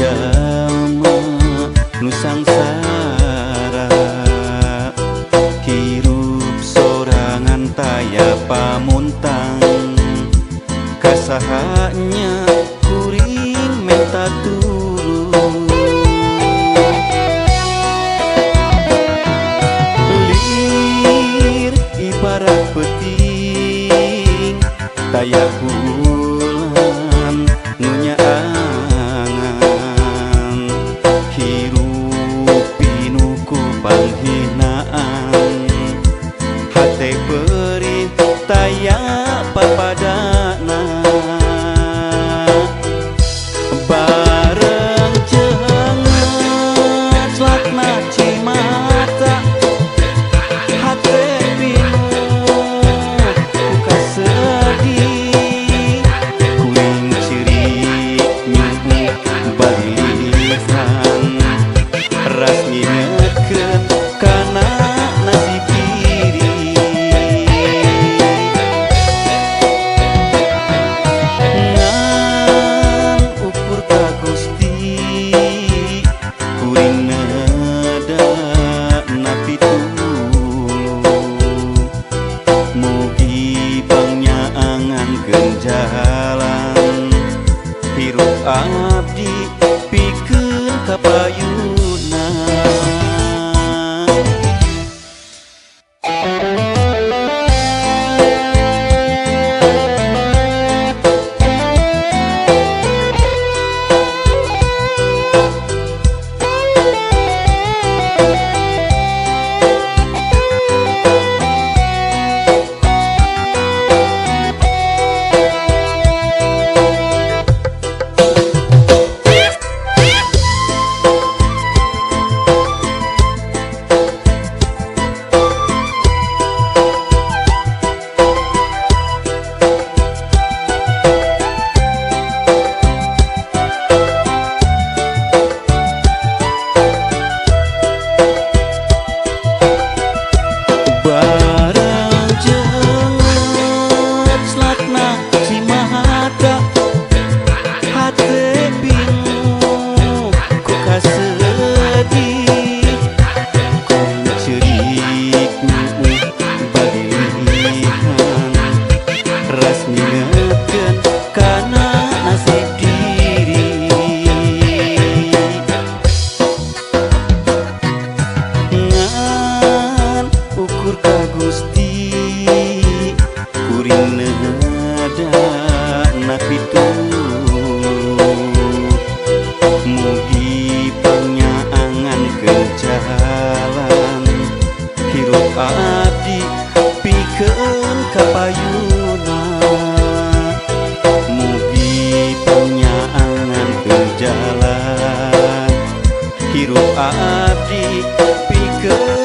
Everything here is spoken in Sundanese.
jalma nu sangsara hirup sorangan taya pamuntang kasahanya kuring menta turun lir ibarat peting taya bulan nunya angan hirup pinuku panghinaan hate perih taya papadana bareng jeungeut latna cimata hate pinu ku kasedih kuring ciri nyuh balilisan ras ngingetkeun kana nasib diri ngan ukur ka Gusti kuring neda napi mugi pangnyaangankeun jalan hirup abdi pikeun kapayuna. Mugi pangnyaangankeun jalan hirup abdi pikeun kapayuna mugi pangnyaangankeun jalan hirup abdi pikeun